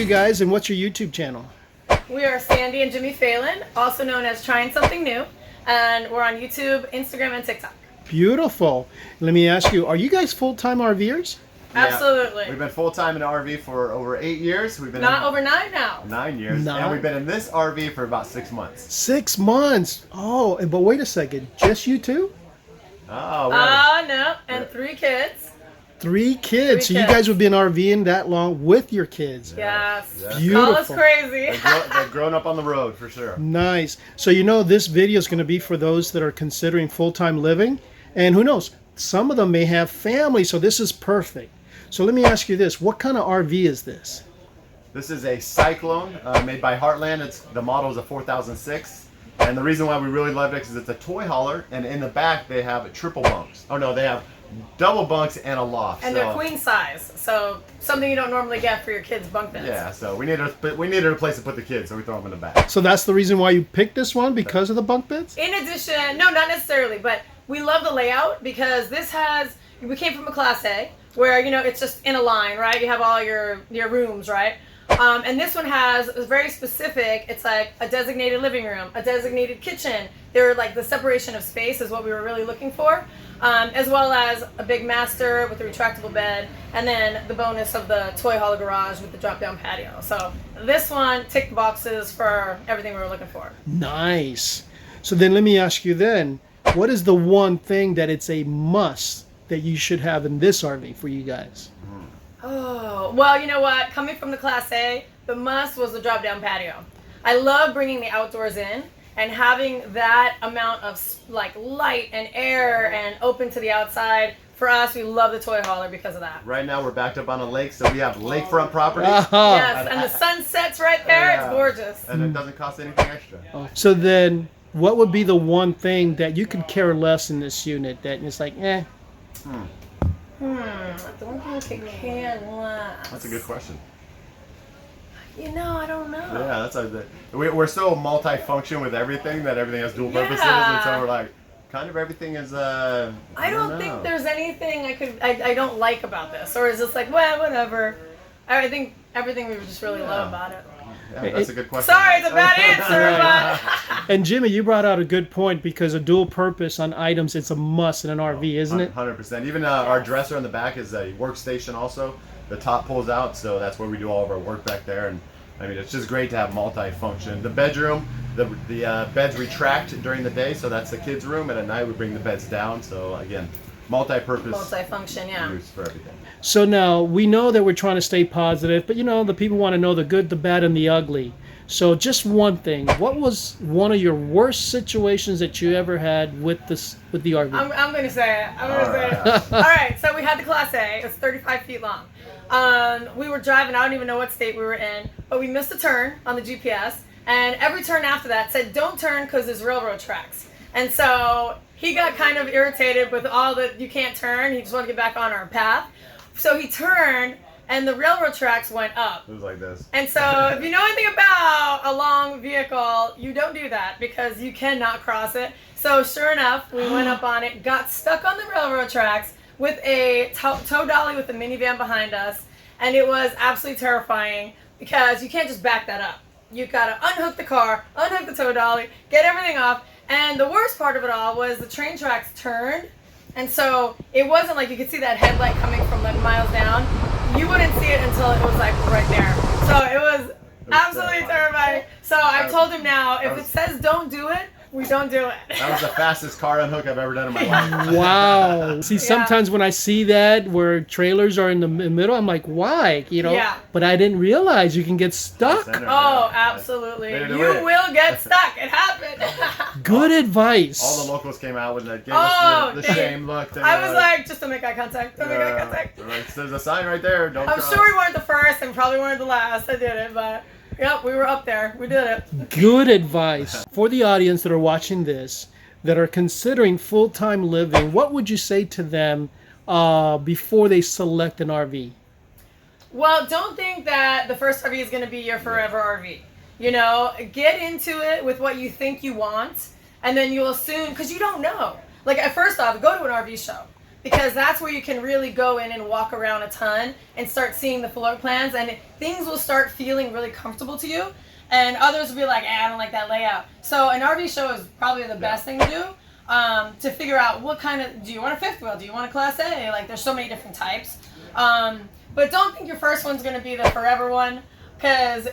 guys, and what's your YouTube channel? We are Sandy and Jimmy Phelan, also known as Trying Something New, and we're on YouTube, Instagram, and TikTok. Beautiful. Let me ask you, are you guys full-time RVers? Yeah. Absolutely. We've been full-time in RV for over 8 years. We've been over 9 now. 9 years. And we've been in this RV for about 6 months. 6 months. Oh, but wait a second. Just you two? Oh, no. And 3 kids. 3 kids. So you guys would be in RVing that long with your kids. Yes. Beautiful. Call us crazy. They've grown up on the road for sure. Nice. So you know this video is going to be for those that are considering full-time living. And who knows, some of them may have families, so this is perfect. So let me ask you this. What kind of RV is this? This is a Cyclone made by Heartland. The model is a 4006. And the reason why we really love it is it's a toy hauler. And in the back, they have triple bunks. Oh, no, they have double bunks and a loft. And they're queen size, so something you don't normally get for your kids' bunk beds. Yeah, so we needed a place to put the kids, so we throw them in the back. So that's the reason why you picked this one, because of the bunk beds? In addition, no, not necessarily, but we love the layout because we came from a Class A where, you know, it's just in a line, right? You have all your rooms, right? And this one has a very specific, it's like a designated living room, a designated kitchen. They're like the separation of space is what we were really looking for. As well as a big master with a retractable bed, and then the bonus of the toy hauler garage with the drop-down patio. So this one ticked boxes for everything we were looking for. Nice. So then let me ask you then, what is the one thing that it's a must that you should have in this RV for you guys? Oh, well, you know what? Coming from the Class A, the must was the drop-down patio. I love bringing the outdoors in. And having that amount of like light and air and open to the outside, for us, we love the toy hauler because of that. Right now we're backed up on a lake, so we have lakefront property. Yes, and the sun sets right there. It's gorgeous. And it doesn't cost anything extra. So then, what would be the one thing that you could care less in this unit that it's like, eh? The one thing we can less. That's a good question. You know, I don't know. Yeah, we're so multi-function with everything that everything has dual purposes, and so we're like, kind of everything is. I don't think there's anything I don't like about this, or is this like, well, whatever. I think everything we just really love about it. Yeah, that's a good question. Sorry, it's a bad answer, but. And Jimmy, you brought out a good point because a dual purpose on items, it's a must in an RV, isn't it? 100%. Even our dresser in the back is a workstation also. The top pulls out, so that's where we do all of our work back there. And I mean, it's just great to have multi-function. The bedroom, the beds retract during the day, so that's the kids' room, and at night we bring the beds down. So again, multi-purpose, multi-function, use for everything. So now we know that we're trying to stay positive, but you know the people want to know the good, the bad, and the ugly. So just one thing, what was one of your worst situations that you ever had with the RV? I'm going to say it. All right, so we had the Class A. It's 35 feet long. We were driving, I don't even know what state we were in, but we missed a turn on the GPS, and every turn after that said, don't turn because there's railroad tracks. And so he got kind of irritated with all that you can't turn. He just wanted to get back on our path. So he turned, and the railroad tracks went up. It was like this. And so if you know anything about a long vehicle, you don't do that because you cannot cross it. So sure enough, we went up on it, got stuck on the railroad tracks with a tow dolly with a minivan behind us. And it was absolutely terrifying because you can't just back that up. You've got to unhook the car, unhook the tow dolly, get everything off. And the worst part of it all was the train tracks turned. And so it wasn't like you could see that headlight coming from like miles down. You wouldn't see it until it was like right there. So it was absolutely terrifying. So I told him now, if it says don't do it, we don't do it. That was the fastest car unhook I've ever done in my life. Wow. See, sometimes when I see that where trailers are in the middle, I'm like, why? You know? Yeah. But I didn't realize you can get stuck. Oh, absolutely. You will get stuck. It happened. Good advice. All the locals came out with it, gave us the shame look. I was like, just don't make eye contact. Don't make eye contact. Like, there's a sign right there. Don't I'm sure we weren't the first and probably weren't the last. I did it, but yep, we were up there. We did it. Good advice. For the audience that are watching this, that are considering full-time living, what would you say to them before they select an RV? Well, don't think that the first RV is going to be your forever RV. You know, get into it with what you think you want, and then you'll soon, because you don't know. Like, first off, go to an RV show. because that's where you can really go in and walk around a ton and start seeing the floor plans, and things will start feeling really comfortable to you. And others will be like, I don't like that layout. So an RV show is probably the best thing to do, to figure out what kind of, do you want a fifth wheel? Do you want a Class A? Like, there's so many different types. But don't think your first one's going to be the forever one, because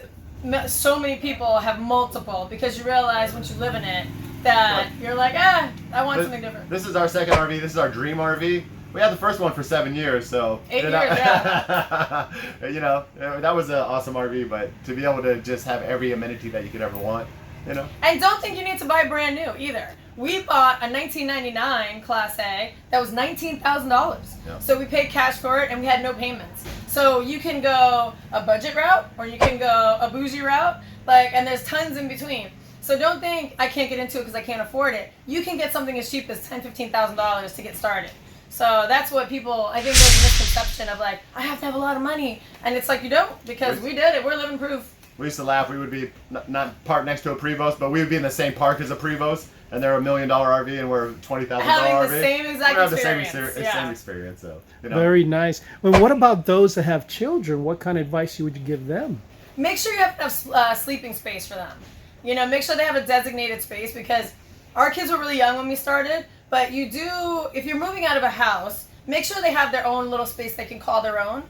so many people have multiple, because you realize once you live in it that you're like, I want something different. This is our second RV. This is our dream RV. We had the first one for 7 years, so 8 years, yeah. You know, that was an awesome RV. But to be able to just have every amenity that you could ever want, you know. And don't think you need to buy brand new either. We bought a 1999 Class A that was $19,000. Yep. So we paid cash for it and we had no payments. So you can go a budget route or you can go a bougie route, and there's tons in between. So don't think I can't get into it because I can't afford it. You can get something as cheap as $10,000, $15,000 to get started. So that's what people, I think there's a misconception of like, I have to have a lot of money. And it's like, you don't, because we did it. We're living proof. We used to laugh. We would be not parked next to a Prevost, but we would be in the same park as a Prevost, and they're $1 million RV, and we're $20,000 RV. Having the same exact experience. Same experience. So, you know. Very nice. Well, what about those that have children? What kind of advice would you give them? Make sure you have enough sleeping space for them. You know, make sure they have a designated space, because our kids were really young when we started, but you do, if you're moving out of a house, make sure they have their own little space they can call their own.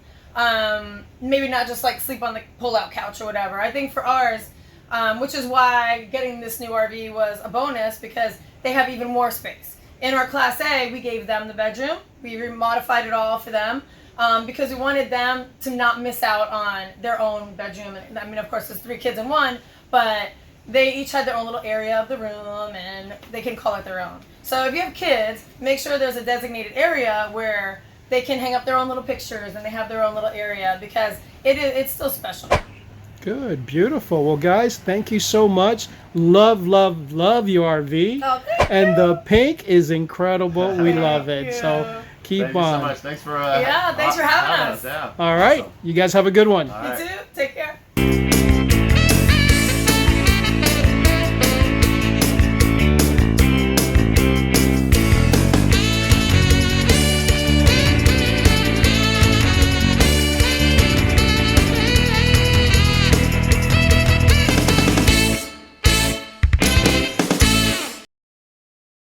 Maybe not just like sleep on the pull-out couch or whatever. I think for ours, which is why getting this new RV was a bonus, because they have even more space. In our Class A, we gave them the bedroom. We modified it all for them, because we wanted them to not miss out on their own bedroom. I mean, of course, there's 3 kids in one, but they each had their own little area of the room, and they can call it their own. So if you have kids, make sure there's a designated area where they can hang up their own little pictures and they have their own little area, because it's still special. Good, beautiful. Well, guys, thank you so much. Love, love, love your RV. Oh, thank and you. the pink is incredible. We love it. you. So keep Thank on. you so much. Thanks for thanks for having us. Yeah. All right, Awesome. you guys have a good one. All You right. too. Take care.